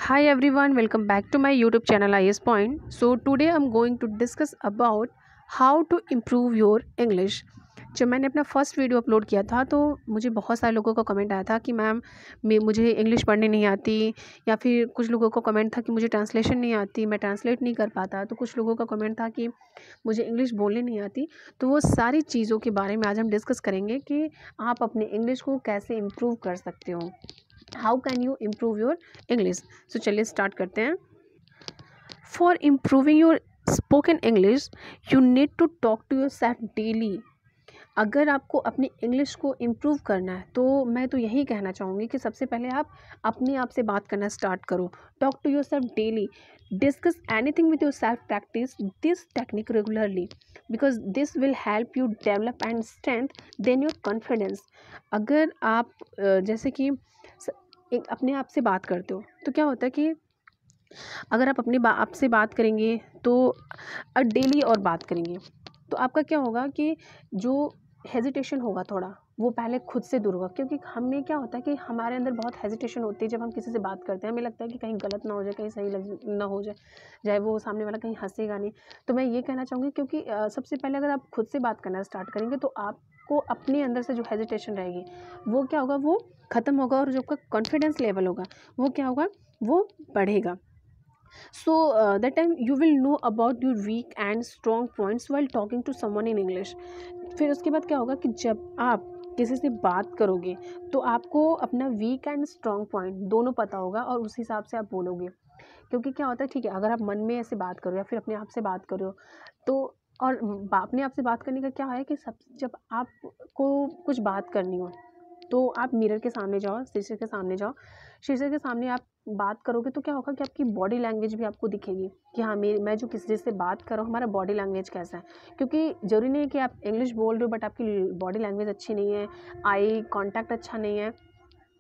Hi everyone, welcome back to my YouTube channel IS Point. So today I'm going to discuss about how to improve your English. जब मैंने अपना first video upload किया था तो मुझे बहुत सारे लोगों का कमेंट आया था कि मैम मुझे इंग्लिश पढ़ने नहीं आती, या फिर कुछ लोगों का कमेंट था कि मुझे ट्रांसलेशन नहीं आती, मैं ट्रांसलेट नहीं कर पाता, तो कुछ लोगों का कमेंट था कि मुझे इंग्लिश बोलने नहीं आती। तो वो सारी चीज़ों के बारे में आज हम डिस्कस करेंगे कि आप अपने इंग्लिश को कैसे इम्प्रूव कर सकते हो। How can you improve your English. So चलिए स्टार्ट करते हैं। For improving your spoken English you need to talk to yourself daily. अगर आपको अपनी इंग्लिश को इम्प्रूव करना है तो मैं तो यही कहना चाहूँगी कि सबसे पहले आप अपने आप से बात करना स्टार्ट करो। Talk to yourself daily, discuss anything with yourself, practice this technique regularly because this will help you develop and strength then your confidence. अगर आप जैसे कि एक अपने आप से बात करते हो तो क्या होता है कि अगर आप अपने आप से बात करेंगे तो डेली और बात करेंगे तो आपका क्या होगा कि जो हेजिटेशन होगा थोड़ा, वो पहले खुद से दूर होगा। क्योंकि हमें क्या होता है कि हमारे अंदर बहुत हेजिटेशन होती है जब हम किसी से बात करते हैं। हमें लगता है कि कहीं गलत ना हो जाए, कहीं सही ना हो जाए, चाहे वो सामने वाला कहीं हंसेगा नहीं। तो मैं ये कहना चाहूँगी क्योंकि सबसे पहले अगर आप खुद से बात करना स्टार्ट करेंगे तो आपको अपने अंदर से जो हेजिटेशन रहेगी वो क्या होगा, वो ख़त्म होगा, और जो आपका कॉन्फिडेंस लेवल होगा वो क्या होगा, वो बढ़ेगा। So that time you will know about your weak and strong points while talking to someone in English. फिर उसके बाद क्या होगा कि जब आप किसी से बात करोगे तो आपको अपना वीक एंड स्ट्रॉन्ग पॉइंट दोनों पता होगा और उस हिसाब से आप बोलोगे। क्योंकि क्या होता है, ठीक है, अगर आप मन में ऐसे बात करो या फिर अपने आप से बात करो तो, और अपने आप से बात करने का क्या है कि सब जब आपको कुछ बात करनी हो तो आप मिरर के सामने जाओ, शीशे के सामने जाओ। शीशे के सामने आप बात करोगे तो क्या होगा कि आपकी बॉडी लैंग्वेज भी आपको दिखेगी कि हाँ, मैं जो किसी से बात कर रहा हूँ हमारा बॉडी लैंग्वेज कैसा है। क्योंकि ज़रूरी नहीं है कि आप इंग्लिश बोल रहे हो बट आपकी बॉडी लैंग्वेज अच्छी नहीं है, आई कॉन्टैक्ट अच्छा नहीं है,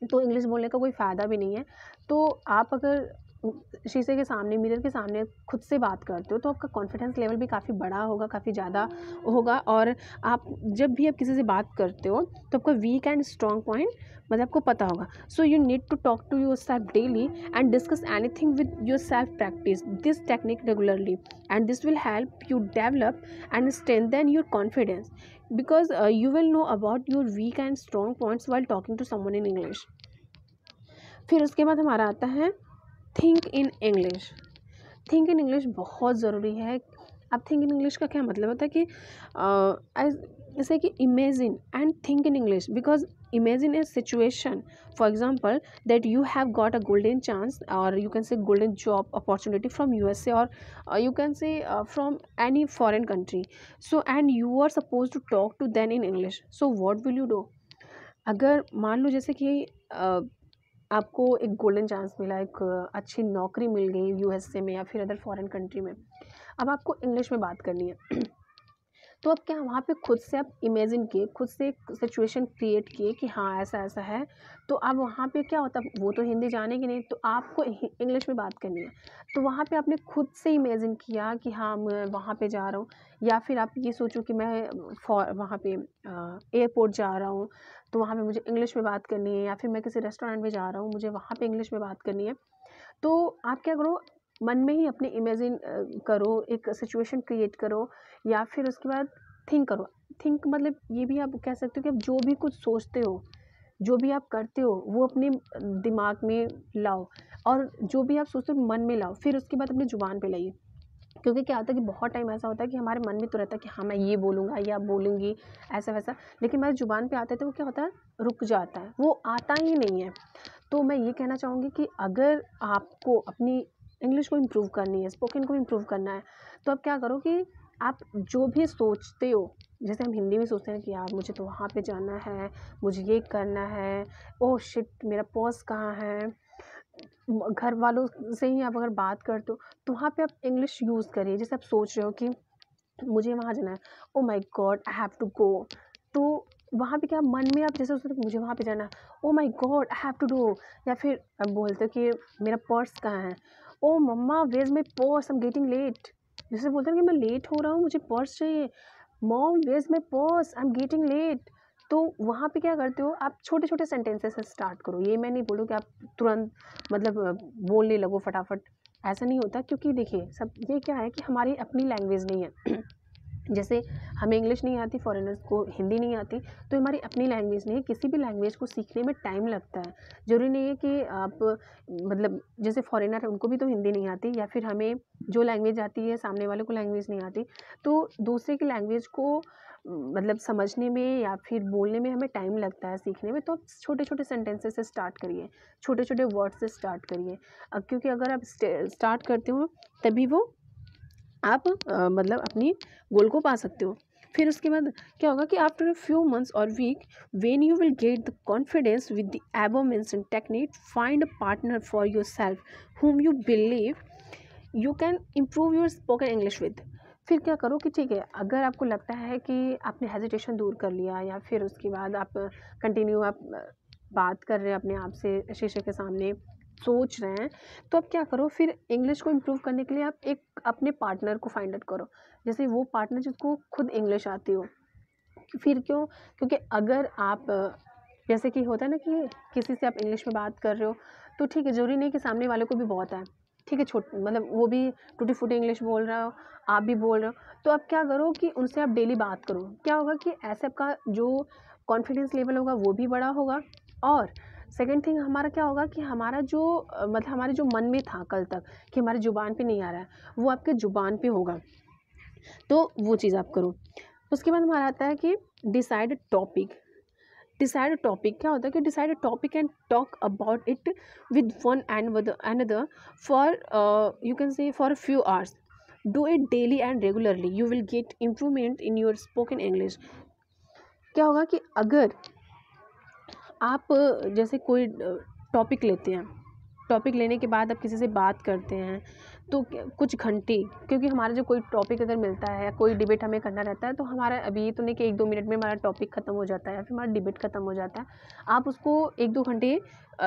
तो इंग्लिश बोलने का कोई फ़ायदा भी नहीं है। तो आप अगर शीशे के सामने, मिरर के सामने खुद से बात करते हो तो आपका कॉन्फिडेंस लेवल भी काफ़ी बड़ा होगा, काफ़ी ज़्यादा होगा। और आप जब भी आप किसी से बात करते हो तो आपका वीक एंड स्ट्रॉन्ग पॉइंट मतलब आपको पता होगा। So you need to talk to yourself daily and discuss anything with yourself, practice this technique regularly and this will help you develop and strengthen your confidence because you will know about your weak and strong points while talking to someone in English. फिर उसके बाद हमारा आता है think in English. Think in English बहुत ज़रूरी है। अब थिंक इन इंग्लिश का क्या मतलब होता है कि जैसे कि imagine and think in English because imagine a situation, for example that you have got a golden chance और you can say golden job opportunity from USA और you can say from any foreign country. So and you are suppose to talk to then in English, so what will you do. अगर मान लो जैसे कि आपको एक golden chance मिला, एक अच्छी नौकरी मिल गई USA में या फिर अदर फॉरेन कंट्री में, अब आपको इंग्लिश में बात करनी है तो अब क्या वहाँ पे खुद से आप इमेजिन किए, खुद से एक सिचुएशन क्रिएट किए कि हाँ ऐसा ऐसा है। तो अब वहाँ पे क्या होता है, वो तो हिंदी जानेंगे नहीं तो आपको इंग्लिश में बात करनी है। तो वहाँ पे आपने खुद से इमेजिन किया कि हाँ मैं वहाँ पे जा रहा हूँ, या फिर आप ये सोचो कि मैं वहाँ पे एयरपोर्ट जा रहा हूँ तो वहाँ पे मुझे इंग्लिश में बात करनी है, या फिर मैं किसी रेस्टोरेंट में जा रहा हूँ मुझे वहाँ पे इंग्लिश में बात करनी है। तो आप क्या करो, मन में ही अपने इमेजिन करो, एक सिचुएशन क्रिएट करो, या फिर उसके बाद थिंक करो। थिंक मतलब ये भी आप कह सकते हो कि आप जो भी कुछ सोचते हो, जो भी आप करते हो वो अपने दिमाग में लाओ, और जो भी आप सोचते हो मन में लाओ, फिर उसके बाद अपनी ज़ुबान पे लाइए। क्योंकि क्या होता है कि बहुत टाइम ऐसा होता है कि हमारे मन में तो रहता है कि हाँ मैं ये बोलूँगा या बोलूँगी ऐसा वैसा, लेकिन हमारी ज़ुबान पे आता है तो वो क्या होता है, रुक जाता है, वो आता ही नहीं है। तो मैं ये कहना चाहूँगी कि अगर आपको अपनी इंग्लिश को इम्प्रूव करनी है, स्पोकन को इम्प्रूव करना है, तो आप क्या करो कि आप जो भी सोचते हो, जैसे हम हिंदी में सोचते हैं कि यार मुझे तो वहाँ पे जाना है, मुझे ये करना है, ओह शिट मेरा पर्स कहाँ है, घर वालों से ही आप अगर बात करते हो तो वहाँ पे आप इंग्लिश यूज़ करिए। जैसे आप सोच रहे हो कि मुझे वहाँ जाना है, oh my God I have to go, तो वहाँ पे क्या मन में आप जैसे सोचते हो कि मुझे वहाँ पे जाना है, oh my God I have to do, या फिर आप बोलते हो कि मेरा पर्स कहाँ है, oh mama where is my purse I am getting late. जैसे बोलते हैं कि मैं लेट हो रहा हूँ मुझे पर्स चाहिए, mom where is my purse I am getting late. तो वहाँ पे क्या करते हो, आप छोटे छोटे सेंटेंसेस से स्टार्ट करो। ये मैं नहीं बोलूँ कि आप तुरंत मतलब बोलने लगो फटाफट, ऐसा नहीं होता। क्योंकि देखिए सब ये क्या है कि हमारी अपनी लैंग्वेज नहीं है जैसे हमें इंग्लिश नहीं आती, फॉरेनर्स को हिंदी नहीं आती, तो हमारी अपनी लैंग्वेज नहीं है। किसी भी लैंग्वेज को सीखने में टाइम लगता है। ज़रूरी नहीं है कि आप मतलब जैसे फॉरेनर है उनको भी तो हिंदी नहीं आती, या फिर हमें जो लैंग्वेज आती है सामने वाले को लैंग्वेज नहीं आती। तो दूसरे की लैंग्वेज को मतलब समझने में या फिर बोलने में हमें टाइम लगता है, सीखने में। तो आप छोटे छोटे सेंटेंसेस से स्टार्ट करिए, छोटे छोटे वर्ड से स्टार्ट करिए। क्योंकि अगर आप स्टार्ट करते हो तभी वो आप मतलब अपनी गोल को पा सकते हो। फिर उसके बाद क्या होगा कि आफ्टर अ फ्यू मंथ्स और week, when you will get the confidence with the above mentioned technique, find a partner for yourself whom you believe you can improve your spoken English with। फिर क्या करो कि ठीक है, अगर आपको लगता है कि आपने हेजिटेशन दूर कर लिया, या फिर उसके बाद आप कंटिन्यू आप बात कर रहे हैं अपने आप से शीशे के सामने, सोच रहे हैं, तो अब क्या करो, फिर इंग्लिश को इम्प्रूव करने के लिए आप एक अपने पार्टनर को फाइंड आउट करो। जैसे वो पार्टनर जिसको खुद इंग्लिश आती हो। फिर क्यों? क्योंकि अगर आप जैसे कि होता है ना कि किसी से आप इंग्लिश में बात कर रहे हो, तो ठीक है, ज़रूरी नहीं कि सामने वाले को भी बहुत है, ठीक है, मतलब वो भी टूटी फूटी इंग्लिश बोल रहा हो, आप भी बोल रहे हो, तो आप क्या करो कि उनसे आप डेली बात करो। क्या होगा कि ऐसे आपका जो कॉन्फिडेंस लेवल होगा वो भी बड़ा होगा। और सेकंड थिंग हमारा क्या होगा कि हमारा जो मतलब हमारे जो मन में था कल तक कि हमारी ज़ुबान पे नहीं आ रहा है, वो आपके ज़ुबान पे होगा। तो वो चीज़ आप करो। उसके बाद हमारा आता है कि डिसाइड टॉपिक। डिसाइड टॉपिक क्या होता है कि decide topic and talk about it with one and with another for you can से for few hours. Do it daily and regularly, you will gate improvement in your spoken English. क्या होगा कि अगर आप जैसे कोई टॉपिक लेते हैं, टॉपिक लेने के बाद आप किसी से बात करते हैं, तो कुछ घंटे, क्योंकि हमारा जो कोई टॉपिक अगर मिलता है या कोई डिबेट हमें करना रहता है, तो हमारा अभी ये तो नहीं कि 1-2 मिनट में हमारा टॉपिक ख़त्म हो जाता है या फिर हमारा डिबेट ख़त्म हो जाता है। आप उसको 1-2 घंटे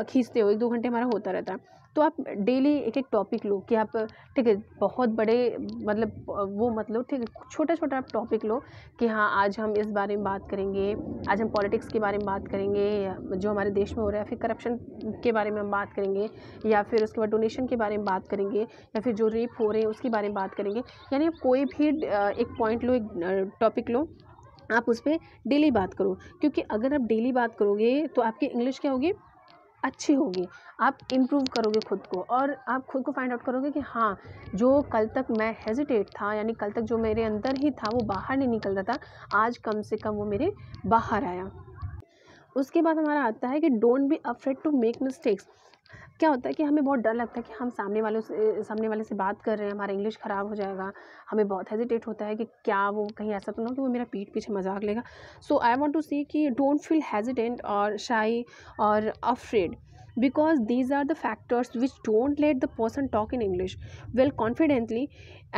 खींचते हो, 1-2 घंटे हमारा होता रहता है। तो आप डेली एक-एक टॉपिक लो कि आप ठीक है, बहुत बड़े मतलब वो मत लो, ठीक है, छोटा-छोटा आप टॉपिक लो कि हाँ, आज हम इस बारे में बात करेंगे, आज हम पॉलिटिक्स के बारे में बात करेंगे, जो हमारे देश में हो रहा है, फिर करप्शन के बारे में हम बात करेंगे, या फिर उसके बाद डोनेशन के बारे में बात करेंगे, या फिर जो रेप हो रहे हैं उसके बारे में बात करेंगे। यानी आप कोई भी एक पॉइंट लो, एक टॉपिक लो, आप उस पर डेली बात करो। क्योंकि अगर आप डेली बात करोगे तो आपकी इंग्लिश क्या होगी, अच्छी होगी। आप इम्प्रूव करोगे खुद को, और आप खुद को फाइंड आउट करोगे कि हाँ, जो कल तक मैं हेजिटेट था, यानी कल तक जो मेरे अंदर ही था वो बाहर नहीं निकल रहा था, आज कम से कम वो मेरे बाहर आया। उसके बाद हमारा आता है कि don't be afraid to make mistakes. क्या होता है कि हमें बहुत डर लगता है कि हम सामने वाले से बात कर रहे हैं, हमारा इंग्लिश ख़राब हो जाएगा। हमें बहुत हेजिटेट होता है कि क्या वो कहीं ऐसा तो ना हो कि वो मेरा पीठ पीछे मजाक लेगा। सो आई वांट टू से कि डोंट फील हेजिटेंट और शाई और afraid, because these are the factors which don't let the person talk in English well confidently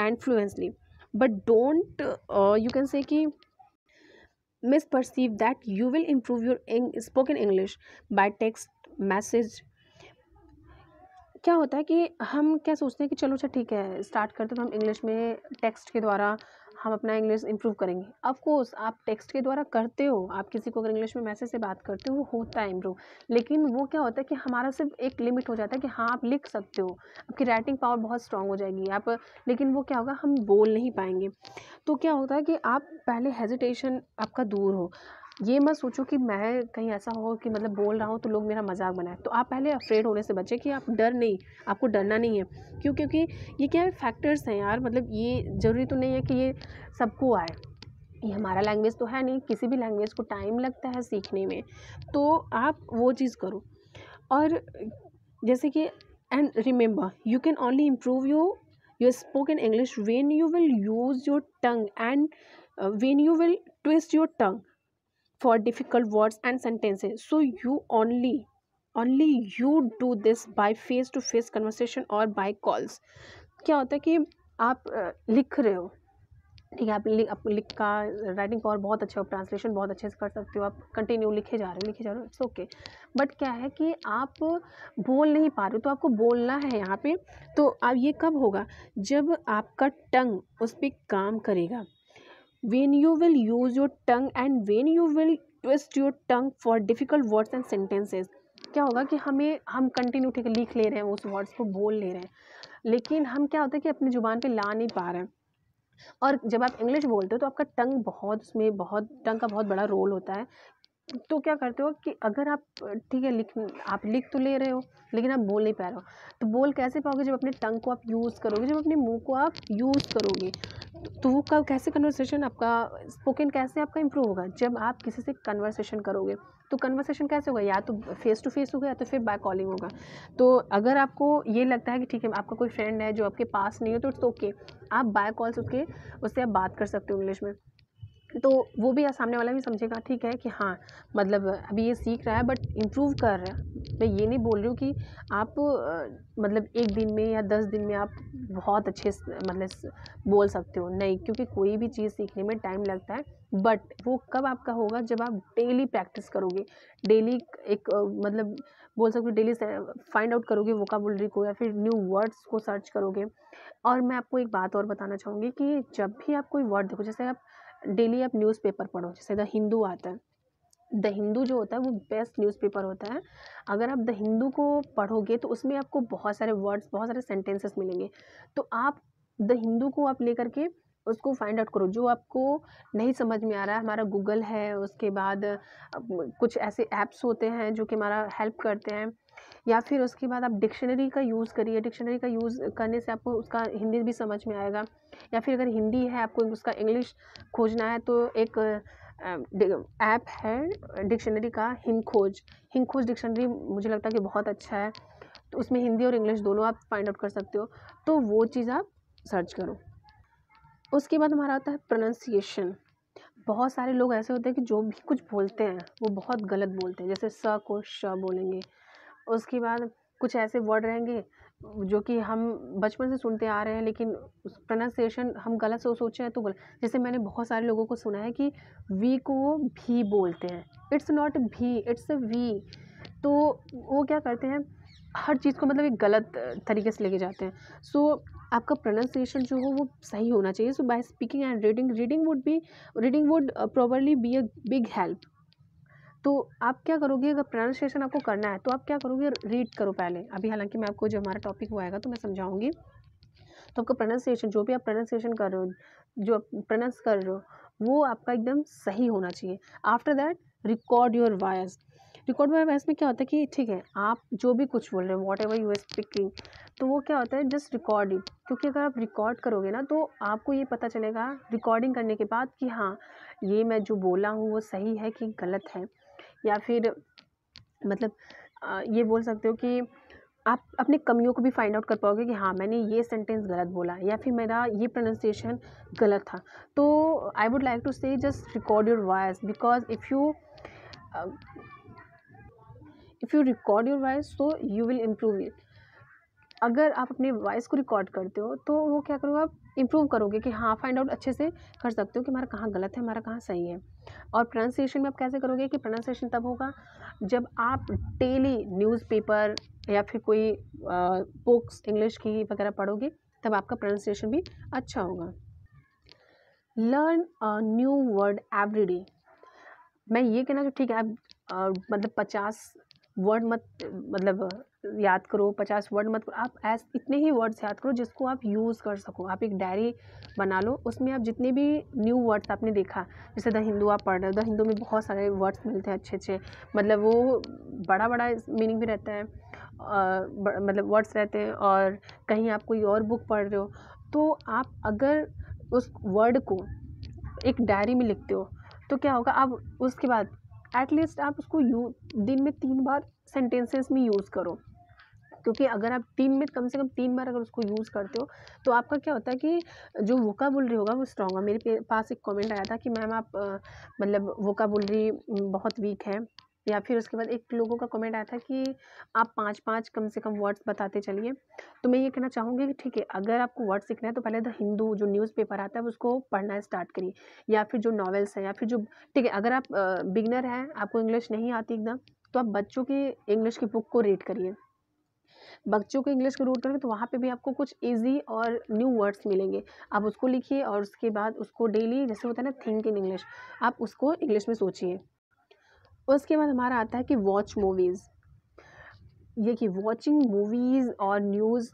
and fluently. But don't you can say कि misperceive that you will improve your spoken English by text message। क्या होता है कि हम क्या सोचते हैं कि चलो अच्छा ठीक है, स्टार्ट करते तो हम इंग्लिश में टेक्स्ट के द्वारा हम अपना इंग्लिश इम्प्रूव करेंगे। ऑफ कोर्स आप टेक्स्ट के द्वारा करते हो, आप किसी को अगर इंग्लिश में मैसेज से बात करते हो वो होता है इम्प्रूव। लेकिन वो क्या होता है कि हमारा सिर्फ एक लिमिट हो जाता है कि हाँ, आप लिख सकते हो, आपकी राइटिंग पावर बहुत स्ट्रांग हो जाएगी आप, लेकिन वो क्या होगा, हम बोल नहीं पाएंगे। तो क्या होता है कि आप पहले हेजिटेशन आपका दूर हो। ये मत सोचो कि मैं कहीं ऐसा हो कि मतलब बोल रहा हूँ तो लोग मेरा मजाक बनाए। तो आप पहले अफ्रेड होने से बचें कि आप डर नहीं, आपको डरना नहीं है। क्यों? क्योंकि ये क्या है, फैक्टर्स हैं यार, मतलब ये ज़रूरी तो नहीं है कि ये सबको आए। ये हमारा लैंग्वेज तो है नहीं, किसी भी लैंग्वेज को टाइम लगता है सीखने में। तो आप वो चीज़ करो। और जैसे कि and remember you can only improve your spoken English when you will use your tongue and when you will twist your tongue for difficult words and sentences. So you only you do this by face to face conversation or by calls। क्या होता है कि आप लिख रहे हो, ठीक है, आप लिख का राइटिंग पावर बहुत अच्छा हो, ट्रांसलेशन बहुत अच्छे से कर सकते हो, आप कंटिन्यू लिखे जा रहे हो, इट्स ओके। बट क्या है कि आप बोल नहीं पा रहे हो, तो आपको बोलना है यहाँ पे। तो अब ये कब होगा, जब आपका टंग उस पर काम करेगा। When you will use your tongue and when you will twist your tongue for difficult words and sentences. क्या होगा कि हम कंटिन्यू ठीक है लिख ले रहे हैं, उस वर्ड्स को बोल ले रहे हैं, लेकिन हम क्या होता है कि अपनी ज़ुबान पे ला नहीं पा रहे हैं। और जब आप इंग्लिश बोलते हो तो आपका टंग बहुत उसमें बहुत टंग का बहुत बड़ा रोल होता है। तो क्या करते हो कि अगर आप ठीक है आप लिख तो ले रहे हो, लेकिन आप बोल नहीं पा रहे हो। तो बोल कैसे पाओगे? जब अपने टंग को आप यूज़ करोगे, जब अपने मुंह को आप यूज़ करोगे। तो वो कब कैसे कन्वर्सेशन आपका स्पोकन कैसे आपका इम्प्रूव होगा? जब आप किसी से कन्वर्सेशन करोगे। तो कन्वर्सेशन कैसे होगा? या तो फेस टू फेस होगा या तो फिर बाय कॉलिंग होगा। तो अगर आपको ये लगता है कि ठीक है आपका कोई फ्रेंड है जो आपके पास नहीं है, तो इट्स ओके, आप बाय कॉल्स उससे आप बात कर सकते हो इंग्लिश में। तो वो भी सामने वाला भी समझेगा ठीक है कि हाँ, मतलब अभी ये सीख रहा है बट इम्प्रूव कर रहा है। मैं ये नहीं बोल रही हूँ कि आप मतलब 1 दिन में या 10 दिन में आप बहुत अच्छे बोल सकते हो, नहीं, क्योंकि कोई भी चीज़ सीखने में टाइम लगता है। बट वो कब आपका होगा? जब आप डेली प्रैक्टिस करोगे, डेली एक बोल सकते हो डेली फाइंड आउट करोगे वोकाबुलरी को, या फिर न्यू वर्ड्स को सर्च करोगे। और मैं आपको एक बात और बताना चाहूँगी कि जब भी आप कोई वर्ड देखो, जैसे आप डेली आप न्यूज़पेपर पढ़ो, जैसे द हिंदू आता है। द हिंदू जो होता है वो बेस्ट न्यूज़पेपर होता है। अगर आप द हिंदू को पढ़ोगे तो उसमें आपको बहुत सारे वर्ड्स, बहुत सारे सेंटेंसेस मिलेंगे। तो आप द हिंदू को आप लेकर के उसको फाइंड आउट करो। जो आपको नहीं समझ में आ रहा है, हमारा गूगल है, उसके बाद कुछ ऐसे ऐप्स होते हैं जो कि हमारा हेल्प करते हैं। या फिर उसके बाद आप डिक्शनरी का यूज़ करिए। डिक्शनरी का यूज़ करने से आपको उसका हिंदी भी समझ में आएगा। या फिर अगर हिंदी है, आपको उसका इंग्लिश खोजना है, तो एक ऐप है डिक्शनरी का, हिंद खोज डिक्शनरी मुझे लगता है कि बहुत अच्छा है। तो उसमें हिंदी और इंग्लिश दोनों आप फाइंड आउट कर सकते हो। तो वो चीज़ आप सर्च करो। उसके बाद हमारा आता है प्रोनाउंसिएशन। बहुत सारे लोग ऐसे होते हैं कि जो भी कुछ बोलते हैं वो बहुत गलत बोलते हैं। जैसे स को श बोलेंगे। उसके बाद कुछ ऐसे वर्ड रहेंगे जो कि हम बचपन से सुनते आ रहे हैं, लेकिन उस प्रोनाउंसिएशन हम गलत सोचे हैं तो गलत। जैसे मैंने बहुत सारे लोगों को सुना है कि वी को वो भी बोलते हैं। इट्स नॉट भी, इट्स अ वी। तो वो क्या करते हैं, हर चीज़ को एक गलत तरीके से लेके जाते हैं। सो आपका प्रोनाउंसिएशन जो हो वो सही होना चाहिए। So by speaking and reading would properly be a big help. तो आप क्या करोगे? अगर प्रोनाउंसिएशन आपको करना है तो आप क्या करोगे? रीड करो पहले। अभी हालांकि मैं आपको जो हमारा टॉपिक वो आएगा तो मैं समझाऊंगी। तो आपका प्रोनाउंसिएशन, जो भी आप प्रोनाउंसिएशन कर रहे हो, जो आप प्रोनाउंस कर रहे हो, वो आपका एकदम सही होना चाहिए। After that record your voice. Record your voice में क्या होता है कि ठीक है आप जो भी कुछ बोल रहे हो, whatever you are speaking, तो वो क्या होता है, जस्ट रिकॉर्ड इट। क्योंकि अगर आप रिकॉर्ड करोगे ना तो आपको ये पता चलेगा रिकॉर्डिंग करने के बाद कि हाँ, ये मैं जो बोला हूँ वो सही है कि गलत है। या फिर ये बोल सकते हो कि आप अपनी कमियों को भी फाइंड आउट कर पाओगे कि हाँ, मैंने ये सेंटेंस गलत बोला या फिर मेरा ये प्रोनाउंसिएशन गलत था। तो आई वुड लाइक टू से just record your voice, because if you record your voice so you will improve it. अगर आप अपने वॉइस को रिकॉर्ड करते हो तो वो क्या करोगे, आप इम्प्रूव करोगे कि हाँ, फाइंड आउट अच्छे से कर सकते हो कि हमारा कहाँ गलत है, हमारा कहाँ सही है। और प्रोनाउंसिएशन में आप कैसे करोगे कि प्रोनाउंसिएशन तब होगा जब आप डेली न्यूज़पेपर या फिर कोई बुक्स इंग्लिश की वगैरह पढ़ोगे, तब आपका प्रोनाउंसिएशन भी अच्छा होगा। Learn a new word every day. मैं ये कहना जो ठीक है आप 50 वर्ड याद करो, 50 वर्ड मत करो, आप इतने ही वर्ड्स याद करो जिसको आप यूज़ कर सको। आप एक डायरी बना लो, उसमें आप जितने भी न्यू वर्ड्स आपने देखा, जैसे द हिंदू आप पढ़ रहे हो, द हिंदू में बहुत सारे वर्ड्स मिलते हैं अच्छे वो बड़ा मीनिंग भी रहता है, वर्ड्स रहते हैं। और कहीं आप कोई और बुक पढ़ रहे हो तो आप अगर उस वर्ड को एक डायरी में लिखते हो तो क्या होगा, आप उसके बाद एटलीस्ट आप उसको दिन में 3 बार सेंटेंसेस में यूज़ करो। क्योंकि अगर आप दिन में कम से कम 3 बार अगर उसको यूज़ करते हो तो आपका क्या होता है कि जो वोकाबुलरी होगा वो स्ट्रॉन्ग होगा। मेरे पास एक कमेंट आया था कि मैम आप वोकाबुलरी बहुत वीक है। या फिर उसके बाद एक लोगों का कमेंट आया था कि आप 5-5 कम से कम वर्ड्स बताते चलिए। तो मैं ये कहना चाहूँगी कि ठीक है, अगर आपको वर्ड सीखना है तो पहले द हिंदू जो न्यूज़पेपर आता है उसको पढ़ना स्टार्ट करिए। या फिर जो नॉवेल्स हैं, या फिर जो ठीक है, अगर आप बिगिनर हैं, आपको इंग्लिश नहीं आती एकदम, तो आप बच्चों की इंग्लिश की बुक को रीड करिए। बच्चों को इंग्लिश को रीड करेंगे तो वहाँ पे भी आपको कुछ ईजी और न्यू वर्ड्स मिलेंगे। आप उसको लिखिए और उसके बाद उसको डेली, जैसे होता है ना थिंक इन इंग्लिश, आप उसको इंग्लिश में सोचिए। उसके बाद हमारा आता है कि वॉच मूवीज़। ये कि वॉचिंग मूवीज़ और न्यूज़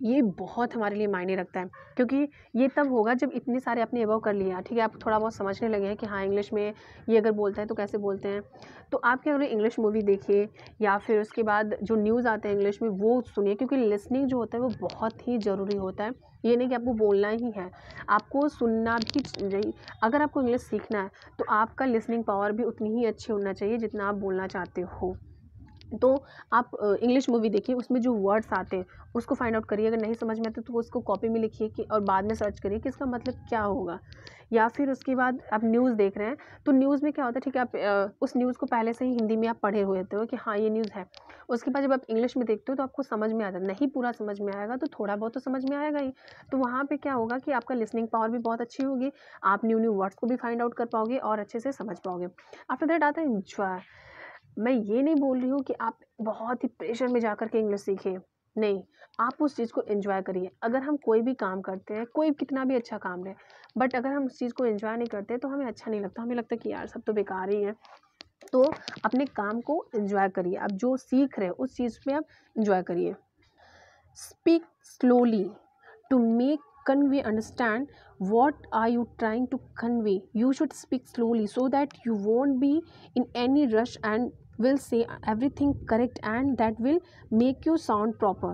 ये बहुत हमारे लिए मायने रखता है, क्योंकि ये तब होगा जब इतने सारे आपने एबव कर लिया, ठीक है, आप थोड़ा बहुत समझने लगे हैं कि हाँ इंग्लिश में ये अगर बोलते हैं तो कैसे बोलते हैं, तो आप क्या करें, इंग्लिश मूवी देखिए या फिर उसके बाद जो न्यूज़ आते हैं इंग्लिश में वो सुनिए, क्योंकि लिसनिंग जो होता है वो बहुत ही ज़रूरी होता है। ये नहीं कि आपको बोलना ही है, आपको सुनना भी चाहिए। अगर आपको इंग्लिश सीखना है तो आपका लिसनिंग पावर भी उतनी ही अच्छी होना चाहिए जितना आप बोलना चाहते हो। तो आप इंग्लिश मूवी देखिए, उसमें जो वर्ड्स आते हैं उसको फाइंड आउट करिए, अगर नहीं समझ में आते तो उसको कॉपी में लिखिए कि और बाद में सर्च करिए कि इसका मतलब क्या होगा। या फिर उसके बाद आप न्यूज़ देख रहे हैं तो न्यूज़ में क्या होता है, ठीक है, आप उस न्यूज़ को पहले से ही हिंदी में आप पढ़े हुए होते हो कि हाँ ये न्यूज़ है। उसके बाद जब आप इंग्लिश में देखते हो तो आपको समझ में आता है, नहीं पूरा समझ में आएगा तो थोड़ा बहुत तो समझ में आएगा ही। तो वहाँ पे क्या होगा कि आपका लिसनिंग पावर भी बहुत अच्छी होगी, आप न्यू न्यू वर्ड्स को भी फाइंड आउट कर पाओगे और अच्छे से समझ पाओगे। आफ्टर दैट आता है एंजॉय। मैं ये नहीं बोल रही हूँ कि आप बहुत ही प्रेशर में जाकर के इंग्लिश सीखें, नहीं, आप उस चीज़ को एंजॉय करिए। अगर हम कोई भी काम करते हैं, कोई कितना भी अच्छा काम रहे, बट अगर हम उस चीज़ को एंजॉय नहीं करते तो हमें अच्छा नहीं लगता, हमें लगता है कि यार सब तो बेकार ही है। तो अपने काम को एंजॉय करिए, आप जो सीख रहे हो उस चीज़ में आप एंजॉय करिए। Speak slowly to make convey understand what are you trying to convey. You should speak slowly so that you won't be in any rush and will say everything correct and that will make you sound proper.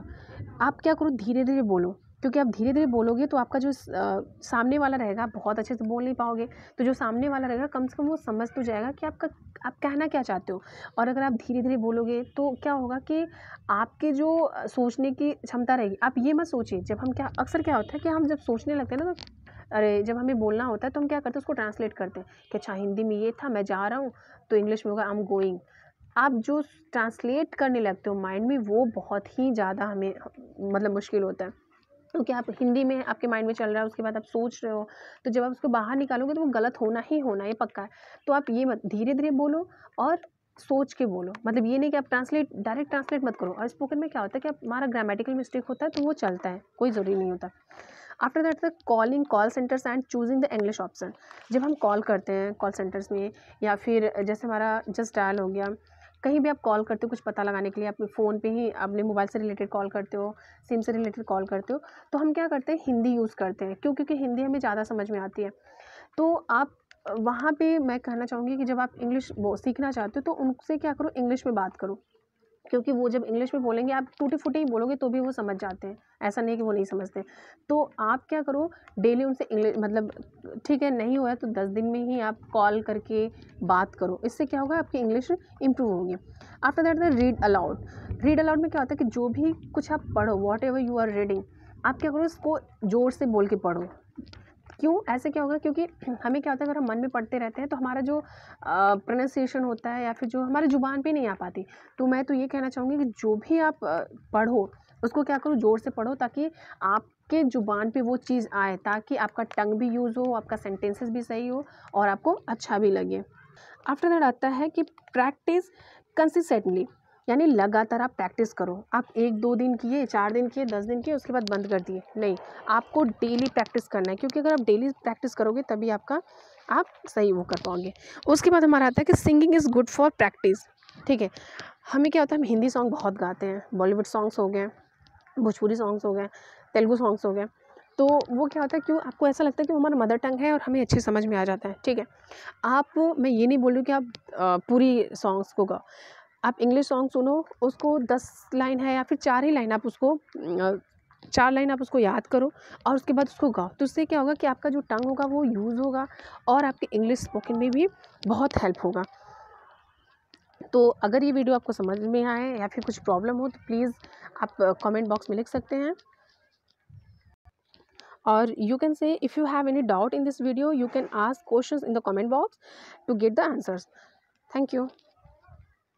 आप क्या करो, धीरे धीरे बोलो, क्योंकि आप धीरे धीरे बोलोगे तो आपका जो सामने वाला रहेगा, आप बहुत अच्छे से बोल नहीं पाओगे, तो जो सामने वाला रहेगा कम से कम वो समझ तो जाएगा कि आप कहना क्या चाहते हो। और अगर आप धीरे धीरे बोलोगे तो क्या होगा कि आपके जो सोचने की क्षमता रहेगी, आप ये मत सोचिए, जब हम क्या अक्सर क्या होता है कि हम जब सोचने लगते हैं ना तो अरे जब हमें बोलना होता है तो हम क्या करते हैं, उसको ट्रांसलेट करते हैं कि अच्छा हिंदी में ये था, मैं जा रहा हूँ, तो इंग्लिश में होगा आई एम गोइंग। आप जो ट्रांसलेट करने लगते हो माइंड में वो बहुत ही ज़्यादा हमें मतलब मुश्किल होता है, क्योंकि आप हिंदी में आपके माइंड में चल रहा है, उसके बाद आप सोच रहे हो, तो जब आप उसको बाहर निकालोगे तो वो गलत होना ही होना, ये पक्का है। तो आप ये मत, धीरे धीरे बोलो और सोच के बोलो, मतलब ये नहीं कि आप डायरेक्ट ट्रांसलेट मत करो। और स्पोकन में क्या होता है कि आप हमारा ग्रामेटिकल मिस्टेक होता है तो वो चलता है, कोई ज़रूरी नहीं होता। After that the calling call centres and choosing the English option. जब हम कॉल करते हैं कॉल सेंटर्स में, या फिर जैसे हमारा जस्ट डायल हो गया, कहीं भी आप कॉल करते हो कुछ पता लगाने के लिए, अपने फ़ोन पे ही अपने मोबाइल से रिलेटेड कॉल करते हो, सिम से रिलेटेड कॉल करते हो, तो हम क्या करते हैं, हिंदी यूज़ करते हैं, क्यों, क्योंकि हिंदी हमें ज़्यादा समझ में आती है। तो आप वहाँ पे मैं कहना चाहूँगी कि जब आप इंग्लिश वो सीखना चाहते हो तो उनसे क्या करो, इंग्लिश में बात करो, क्योंकि वो जब इंग्लिश में बोलेंगे आप टूटे-फूटे ही बोलोगे तो भी वो समझ जाते हैं, ऐसा नहीं कि वो नहीं समझते। तो आप क्या करो, डेली उनसे मतलब ठीक है, नहीं हुआ तो 10 दिन में ही आप कॉल करके बात करो, इससे क्या होगा, आपकी इंग्लिश इम्प्रूव होगी। After that the read aloud. Read aloud में क्या होता है कि जो भी कुछ आप पढ़ो, whatever you are reading, आप क्या करो, उसको ज़ोर से बोल के पढ़ो। क्यों ऐसे क्या होगा, क्योंकि हमें क्या होता है, अगर हम मन में पढ़ते रहते हैं तो हमारा जो प्रोनाउंसिएशन होता है या फिर जो हमारी ज़ुबान पे नहीं आ पाती। तो मैं तो ये कहना चाहूँगी कि जो भी आप पढ़ो उसको क्या करो, ज़ोर से पढ़ो, ताकि आपके ज़ुबान पे वो चीज़ आए, ताकि आपका टंग भी यूज़ हो, आपका सेंटेंसेस भी सही हो और आपको अच्छा भी लगे। आफ्टर दैट आता है कि प्रैक्टिस कंसिस्टेंटली, यानी लगातार आप प्रैक्टिस करो। आप 1-2 दिन किए, 4 दिन किए, 10 दिन किए, उसके बाद बंद कर दिए, नहीं, आपको डेली प्रैक्टिस करना है, क्योंकि अगर आप डेली प्रैक्टिस करोगे तभी आप सही वो कर पाओगे। उसके बाद हमारा आता है कि singing is good for practice, ठीक है। हमें क्या होता है, हम हिंदी सॉन्ग बहुत गाते हैं, बॉलीवुड सॉन्ग्स हो गए, भोजपुरी सॉन्ग्स हो गए, तेलुगु सॉन्ग्स हो गए, तो वो क्या होता है, क्यों आपको ऐसा लगता है कि वो हमारा मदर टंग है और हमें अच्छे समझ में आ जाता है, ठीक है। मैं ये नहीं बोल रही हूँ कि आप पूरी सॉन्ग्स को गाओ, आप इंग्लिश सॉन्ग सुनो, उसको 10 लाइन है या फिर 4 ही लाइन आप उसको 4 लाइन आप उसको याद करो और उसके बाद उसको गाओ, तो उससे क्या होगा कि आपका जो टंग होगा वो यूज़ होगा और आपके इंग्लिश स्पोकन में भी बहुत हेल्प होगा। तो अगर ये वीडियो आपको समझ में आए या फिर कुछ प्रॉब्लम हो तो प्लीज़ आप कमेंट बॉक्स में लिख सकते हैं, और you can say if you have any doubt in this video you can ask questions in the comment box to get the answers. Thank you.